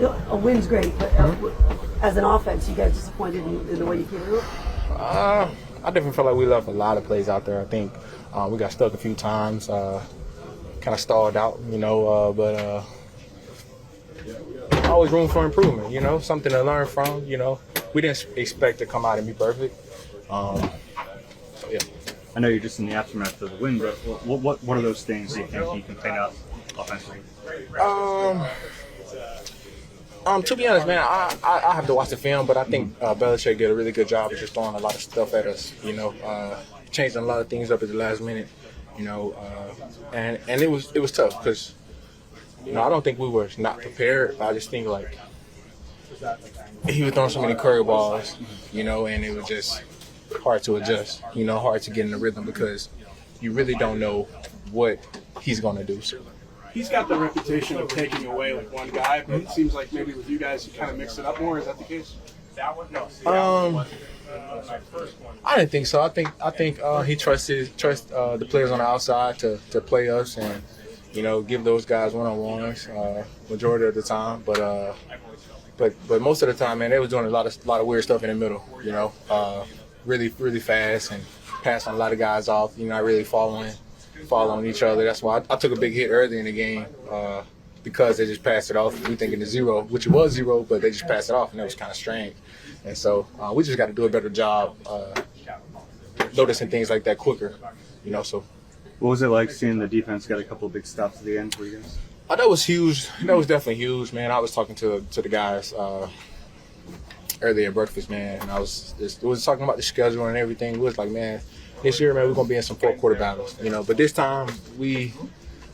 a win's great, but as an offense, you guys disappointed in the way you came through? I definitely feel like we left a lot of plays out there. I think we got stuck a few times, kind of stalled out, but always room for improvement, something to learn from, We didn't expect to come out and be perfect. So, yeah. I know you're just in the aftermath of the win, but what are those things you think you can clean up offensively? To be honest, man, I have to watch the film, but I think Belichick did a really good job of just throwing a lot of stuff at us, changing a lot of things up at the last minute, and it was tough because, I don't think we were not prepared. I just think, like, he was throwing so many curveballs, and it was just hard to adjust, hard to get in the rhythm because you really don't know what he's going to do. So. He's got the reputation of taking away like one guy, but it seems like maybe with you guys you kind of mix it up more. Is that the case? I didn't think so. I think he trusts the players on the outside to play us and give those guys one-on-ones majority of the time. But most of the time, man, they was doing a lot of weird stuff in the middle. Really really fast and passing a lot of guys off. Not really following each other. That's why I took a big hit early in the game because they just passed it off. We thinking it's 0, which it was 0, but they just passed it off, and that was kind of strange. And so we just got to do a better job noticing things like that quicker, So. What was it like seeing the defense get a couple of big stops at the end for you guys? That was huge. That was definitely huge, man. I was talking to the guys earlier at breakfast, man, and I was talking about the schedule and everything. It was like, man, this year, man, we're gonna be in some fourth-quarter battles, But this time, we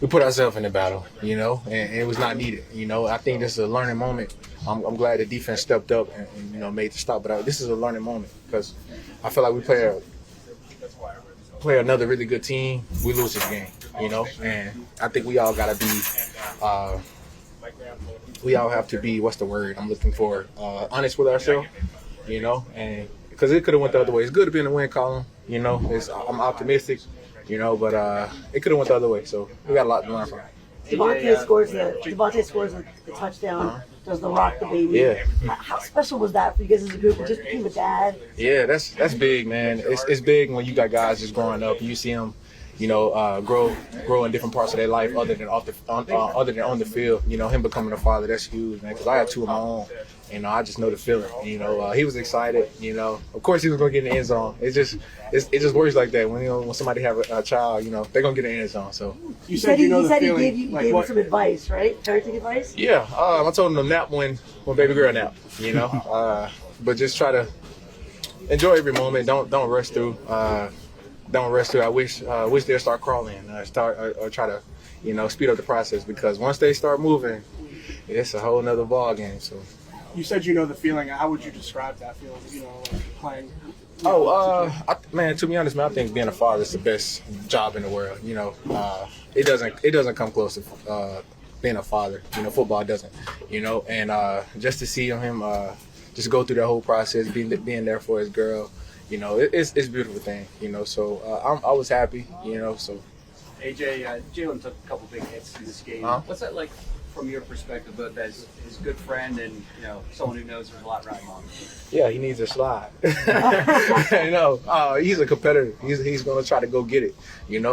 put ourselves in the battle, and it was not needed, I think this is a learning moment. I'm glad the defense stepped up and made the stop, but this is a learning moment because I feel like we play another really good team, we lose this game, And I think we all gotta be, we all have to be, what's the word I'm looking for? Honest with ourselves, and because it could have went the other way. It's good to be in the win column. I'm optimistic, but it could have went the other way. So we got a lot to learn from it. Devontae scores the touchdown. Does the rock the baby? Yeah. How special was that for you guys as a group? Just being a dad. Yeah, that's big, man. It's big when you got guys just growing up and you see them, grow in different parts of their life other than on the field. Him becoming a father, that's huge, man. Because I have 2 of my own. I just know the feeling. He was excited. Of course he was gonna get in the end zone. It just works like that. When somebody have a child, they're gonna get in the end zone. So you said he gave you some advice, right? Parenting advice. Yeah, I told him to nap when baby girl nap. But just try to enjoy every moment. Don't rush through. Don't rush through. I wish they'll start crawling. Or try to speed up the process because once they start moving, it's a whole nother ball game. So. You said the feeling. How would you describe that feeling? Playing. Man, to be honest, man, I think being a father is the best job in the world. It doesn't come close to being a father. Football doesn't. And just to see him just go through that whole process, being there for his girl, it's a beautiful thing. So I was happy. So. AJ, Jalen took a couple big hits in this game. What's that like? From your perspective, both as his good friend and someone who knows there's a lot riding on. Yeah, he needs a slide. He's a competitor. He's gonna try to go get it, and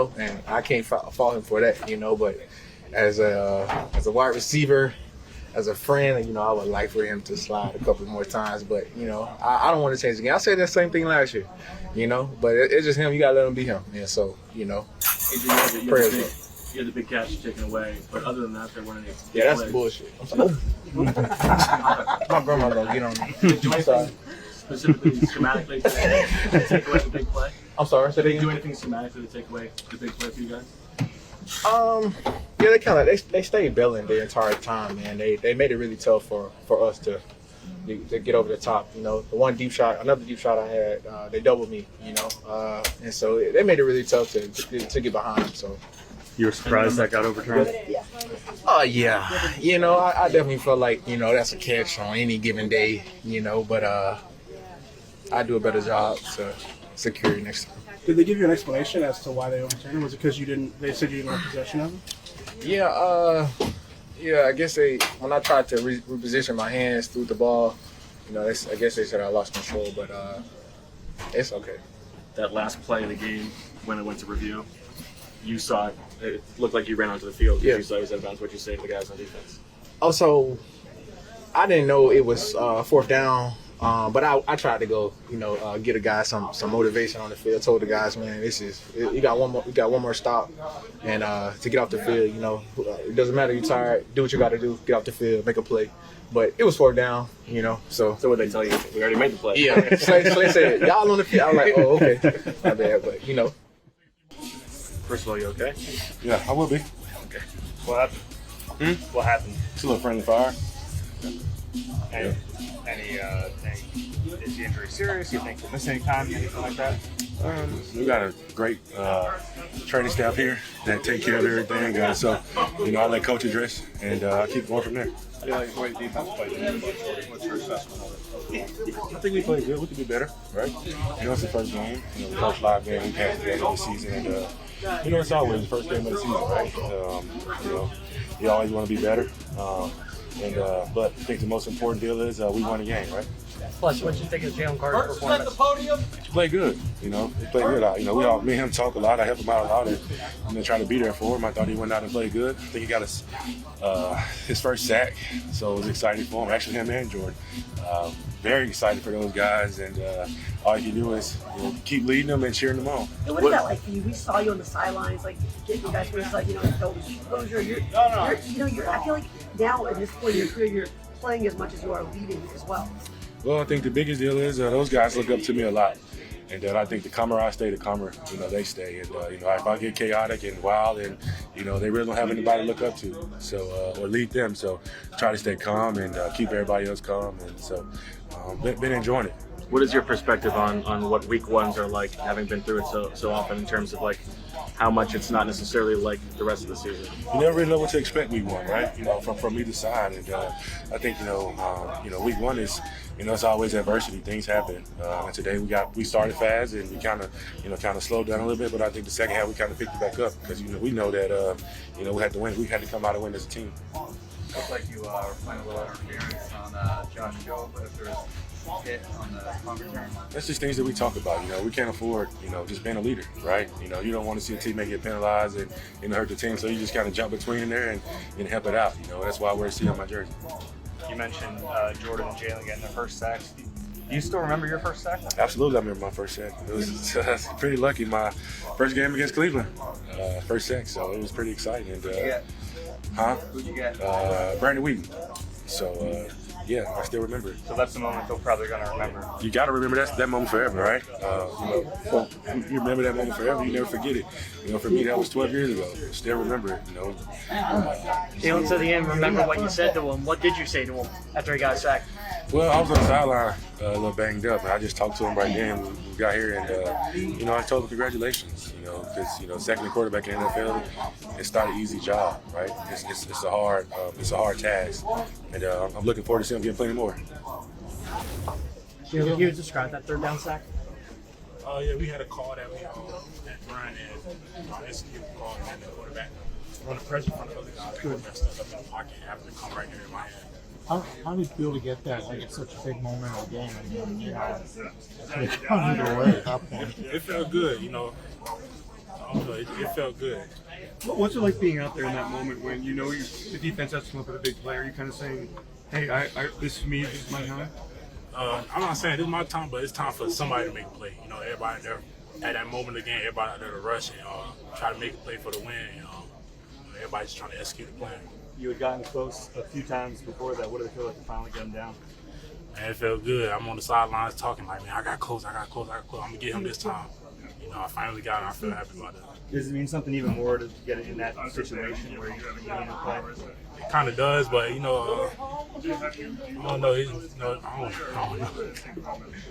I can't fault him for that, But as a wide receiver, as a friend, I would like for him to slide a couple more times. But I don't want to change the game. I said that same thing last year, But it's just him. You gotta let him be him. Yeah, so AJ, prayers. You had the big catch taken away, but other than that, there weren't any. Yeah, that's bullshit. I'm sorry. My grandma gonna get on me. I'm sorry. Specifically, schematically, to take away the big play? I'm sorry. Did they do anything schematically to take away the big play for you guys? Yeah, they stayed bailing the entire time, man. They made it really tough for us to get over the top. The another deep shot I had, they doubled me. And so they made it really tough to get behind them. So. You were surprised that got overturned? Yeah. I definitely felt like, that's a catch on any given day, but I do a better job to secure it next time. Did they give you an explanation as to why they overturned it? Was it because they said you didn't have possession of it? Yeah, Yeah, I guess when I tried to reposition my hands through the ball, I guess they said I lost control, but it's okay. That last play of the game, when it went to review, you saw it. It looked like you ran onto the field. Yeah. You saw it was out of bounds. What you say to the guys on defense? Also, I didn't know it was fourth down, but I tried to go, get a guy some motivation on the field. Told the guys, man, you got one more stop, and to get off the field, it doesn't matter. You're tired. Do what you got to do. Get off the field, make a play. But it was fourth down, So what they tell you? We already made the play. Yeah. So they said, y'all on the field. I was like, oh, okay, my bad. But First of all, you okay? Yeah, I will be. Okay. What happened? What happened? It's a little friendly fire. Is the injury serious? You think you'll miss any time, anything like that? We got a great training staff here that take care of everything. So, I let coach address, and I keep going from there. Yeah, like the way defense played. What's your assessment of I think we played good. We could do better, right? It's the first game. The first live game we've had together this season, and it's always the first game of the season, right? You always want to be better. But I think the most important deal is we won the game, right? Plus, what did you think of Jalen Carter's performance? He played good, He played good. Me and him talk a lot. I help him out a lot, and try to be there for him. I thought he went out and played good. I think he got his first sack, so it was exciting for him. Actually, him and Jordan. Very excited for those guys, and all you can do is keep leading them and cheering them on. What is that like for you? We saw you on the sidelines, getting you guys where it's composure. I feel like now at this point in your career, you're playing as much as you are leading as well. Well, I think the biggest deal is those guys look up to me a lot. And I think the calmer I stay, the calmer, they stay. And, if I get chaotic and wild and, they really don't have anybody to look up to, or lead them. So try to stay calm and keep everybody else calm. And so been enjoying it. What is your perspective on what week ones are like, having been through it so often, in terms of how much it's not necessarily like the rest of the season? You never really know what to expect week one, right? From either side. And I think week one is it's always adversity. Things happen. And today we started fast and we kind of slowed down a little bit. But I think the second half we kind of picked it back up because we know that we had to win. We had to come out and win as a team. Looks like you were playing a little interference on Josh Joe, but if there's hit on the punt return. That's just things that we talk about. We can't afford, just being a leader, right? You don't want to see a teammate get penalized and hurt the team, so you just kind of jump between in there and help it out. That's why I wear C on my jersey. You mentioned Jordan and Jalen getting their first sacks. Do you still remember your first sack? Absolutely, I remember my first sack. It was pretty lucky. My first game against Cleveland, first sack, so it was pretty exciting. And, Who'd you get? Brandon Wheaton. So, yeah, I still remember it. So that's the moment they're probably going to remember. You got to remember that moment forever, right? So you remember that moment forever. You never forget it. For me, that was 12 years ago. Still remember it. Jalen, to the end, remember what you said to him. What did you say to him after he got sacked? Well, I was on the sideline a little banged up, and I just talked to him right then when we got here, and I told him congratulations, because second quarterback in the NFL, it's not an easy job, right? It's a hard task, and I'm looking forward to seeing him get plenty more. Can you describe that third down sack? Yeah, we had a call that run and execute the call and the quarterback run the pressure from the other guy. They messed us up in the pocket, happened to come right there in my hand. How did it feel to get that? Like, it's such a big moment of the game. It's gone either way at that point. It felt good, I don't know, it felt good. What's it like being out there in that moment when the defense has to come up with a big play? Are you kind of saying, hey, this is me, this is my time? I'm not saying this is my time, but it's time for somebody to make a play. Everybody there at that moment of the game, everybody out there to rush and try to make a play for the win. Everybody's trying to execute the plan. You had gotten close a few times before that. What did it feel like to finally get him down? Man, it felt good. I'm on the sidelines talking like, man, I got close. I'm going to get him this time. I finally got him. I feel happy about that. Does it mean something even more to get it in that situation where you're in the play? It kind of does, but, I don't know. I don't know.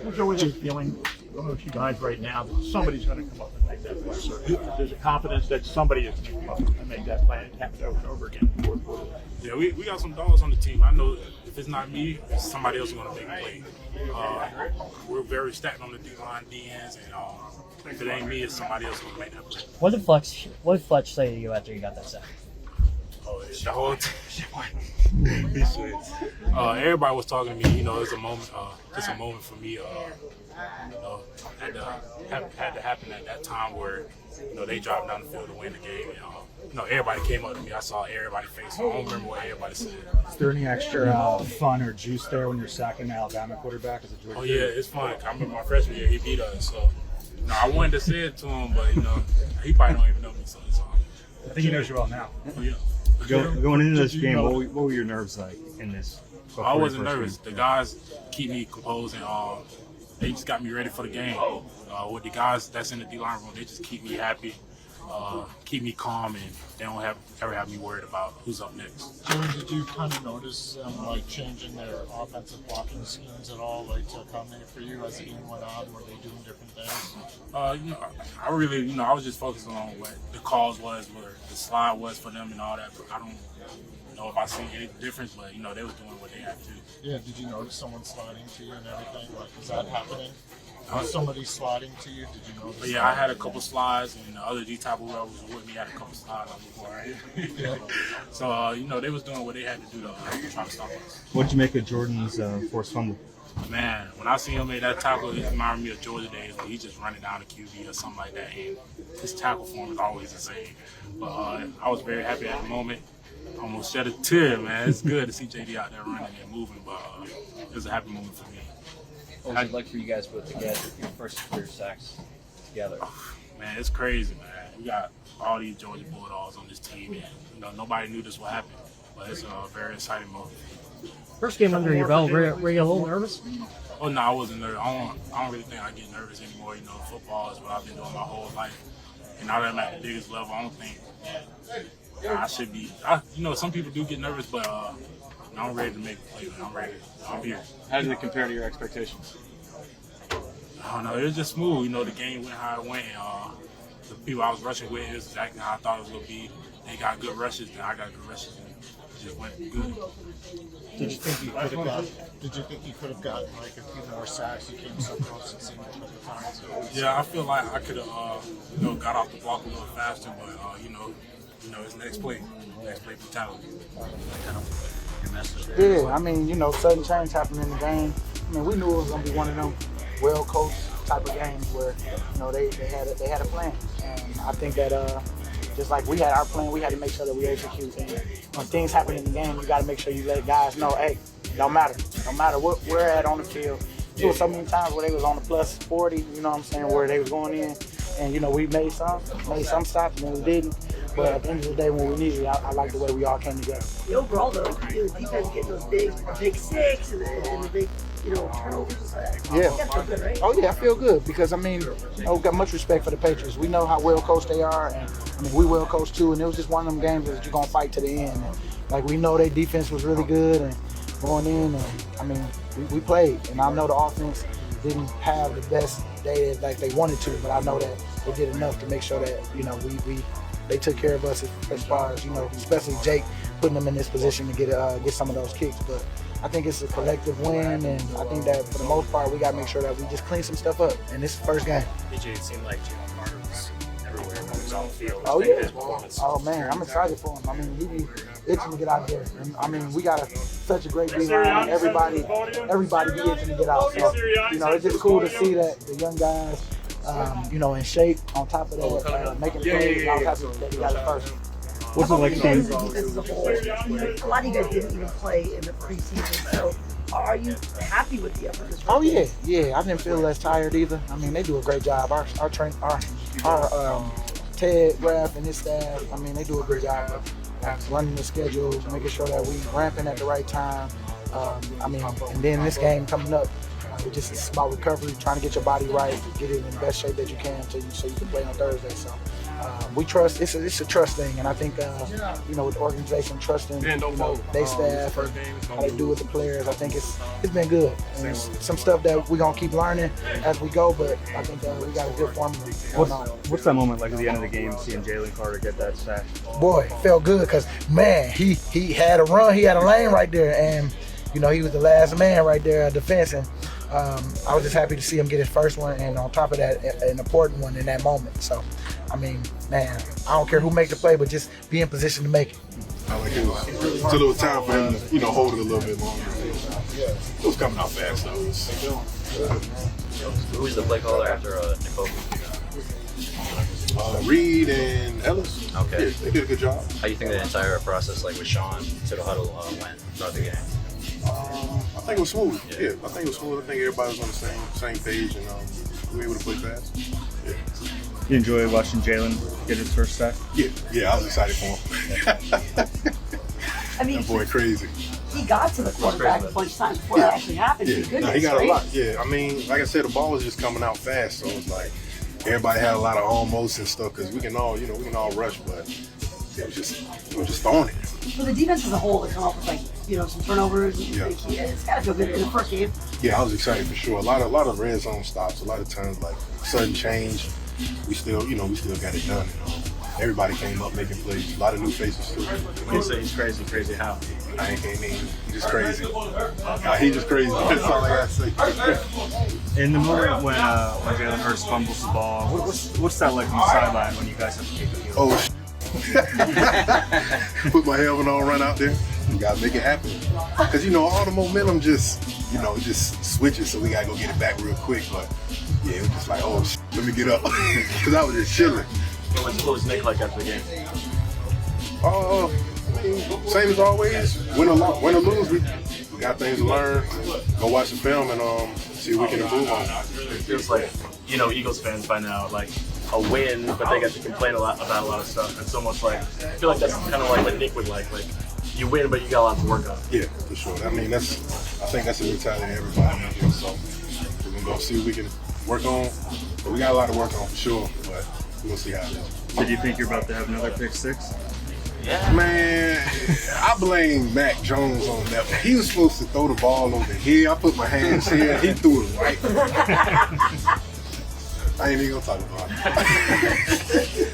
What's always a feeling amongst you guys right now that somebody's going to come up and make that play? There's a confidence that somebody is going to come up and make that play and happen over and over again. Yeah, we got some dogs on the team. I know if it's not me, it's somebody else going to make a play. We're very stacked on the D-line, DNs, and if it ain't me, it's somebody else going to make that play. What did Fletch say to you after you got that sack? Oh, the whole everybody was talking to me. You know, it's a moment. It's a moment for me. You know, had to happen at that time where they dropped down the field to win the game. And, everybody came up to me. I saw everybody's face. I don't remember what everybody said. Is there any extra fun or juice there when you're sacking an Alabama quarterback as a Georgia? Oh yeah, it's fun. I remember my freshman year, he beat us. So, I wanted to say it to him, but he probably don't even know me. So it's all. I think he knows you well now. Oh yeah. Going into this game, what were your nerves like in this? I wasn't nervous. The guys keep me composed, and they just got me ready for the game. With the guys that's in the D-line room, they just keep me happy, keep me calm, and they don't ever have me worried about who's up next. Did you kind of notice like changing their offensive blocking schemes at all, like to accommodate for you as the game went on? Were they doing different things? I really, I was just focusing on what the calls was, where the slide was for them, and all that. But I don't know if I see any difference, but they was doing what they had to. Yeah. Did you notice someone sliding to you and everything? Like, is that happening? Was somebody sliding to you? Did you notice? But yeah, I had a couple slides, and the other D-tackle who was with me had a couple slides on before. Right? So they was doing what they had to do to try to stop us. What'd you make of Jordan's forced fumble? Man, when I see him make that tackle, it reminded me of Georgia days where he's just running down the QB or something like that, and his tackle form is always the same. But I was very happy at the moment. Almost shed a tear, man. It's good to see JD out there running and moving, but it was a happy moment for me. What was it like for you guys both to get your first career sacks together? Man, it's crazy, man. We got all these Georgia Bulldogs on this team, and nobody knew this would happen. But it's a very exciting moment. First game under your belt, were you a little nervous? Oh no, I wasn't nervous. I don't really think I get nervous anymore. Football is what I've been doing my whole life, and now that I'm at the biggest level, I don't think I should be. Some people do get nervous, but I'm ready to make a play. I'm ready. I'm here. How did it compare to your expectations? I don't know. It was just smooth. The game went how it went. The people I was rushing with is exactly how I thought it was gonna be. They got good rushes, and I got good rushes, and it just went good. Did you think you could have gotten like a few more sacks? You came so close it seemed like at the time. So yeah, I feel like I could have got off the block a little faster, but it's next play brutality. Yeah, sudden change happened in the game. We knew it was gonna be one of them well-coached type of games where they had a plan, and I think that just like we had our plan, we had to make sure that we execute. And when things happen in the game, you got to make sure you let guys know, hey, no matter what we're at on the field. There was so many times where they was on the plus 40, where they was going in, and we made some stops, and then we didn't. But at the end of the day, when we needed it, I like the way we all came together. The overall, though, the defense getting those big six and the big, turnovers. Yeah. That feels good, right? Oh yeah, I feel good because we've got much respect for the Patriots. We know how well coached they are, and we well coached too. And it was just one of them games that you're gonna fight to the end. And, we know their defense was really good, and going in, and we played. And I know the offense didn't have the best day like they wanted to, but I know that they did enough to make sure that they took care of us as far as especially Jake putting them in this position to get some of those kicks. But I think it's a collective win, and I think that for the most part we got to make sure that we just clean some stuff up. And this is the first game. It seemed like Jalen Carter was everywhere when he was on the field. Oh yeah. Oh man, I'm excited for him. He be itching to get out there. And we got such a great D line. Everybody be itching to get out. So it's just cool to see that the young guys. In shape. On top of that, making plays. I was happy that he got it first. What's it like seeing? The defense as a whole. A lot of you guys didn't even play in the preseason, so are you happy with the effort? Oh yeah. I didn't feel as tired either. They do a great job. Our Ted, Raph, and his staff. They do a great job of running the schedule, making sure that we ramping at the right time. And then this game coming up. It's about recovery, trying to get your body right, get it in the best shape that you can so you can play on Thursday. So we trust. It's a trust thing, and I think with the organization trusting they staff and how they do with the players, I think it's been good. And it's some stuff that we're gonna keep learning as we go, but I think we got a good formula. What's that moment like at the end of the game, seeing Jalen Carter get that sack? Boy, it felt good because man, he had a run, he had a lane right there, and he was the last man right there at defense, and I was just happy to see him get his first one, and on top of that, an important one in that moment. So, man, I don't care who makes the play, but just be in position to make it. Like it took a little time for him to, hold it a little bit longer. It was coming out fast though. Who's the play caller after Nicole? Reed and Ellis. Okay. Yeah, they did a good job. How do you think the entire process, like with Sean to the huddle, went throughout the game? I think it was smooth. Yeah, I think it was smooth. I think everybody was on the same page, and we were able to play fast. Yeah. You enjoy watching Jalen get his first sack? Yeah, I was excited for him. I mean, that boy crazy. he got to the quarterback a bunch of times before that actually happened. Yeah, Goodness, he got right? a lot. Yeah, I mean, like I said, the ball was just coming out fast, so it's like everybody had a lot of almost and stuff because we can all rush, but it was just throwing it. For the defense as a whole to come up with some turnovers, and it's got to feel good in the first game. Yeah, I was excited for sure. A lot of red zone stops. A lot of times, like sudden change, we still got it done. Everybody came up making plays. A lot of new faces too. You say he's crazy. Crazy how? I ain't mean he's just crazy. He just crazy. That's all I gotta say. In the moment when Jalen Hurts fumbles the ball, what's that like on the sideline when you guys have to take the field? Oh, put my helmet on, run out there. We gotta make it happen. Cause all the momentum just switches, so we gotta go get it back real quick. But yeah, it was just like, let me get up, cause I was just chilling. What was Nick like after the game? Same as always. Win or lose, we got things to learn. Go watch the film and see if we can improve on it. It feels like Eagles fans by now, like a win, but they get to complain about a lot of stuff. It's almost like I feel like that's kind of like what Nick would like you win, but you got a lot to work on. Yeah, for sure. I mean, I think that's the mentality everybody needs. So we're gonna go see what we can work on. But we got a lot to work on for sure. But we'll see how it is. Did you think you're about to have another pick six? Yeah. Man, I blame Mac Jones on that one. He was supposed to throw the ball over here. I put my hands here. He threw it right. I ain't even gonna talk about it.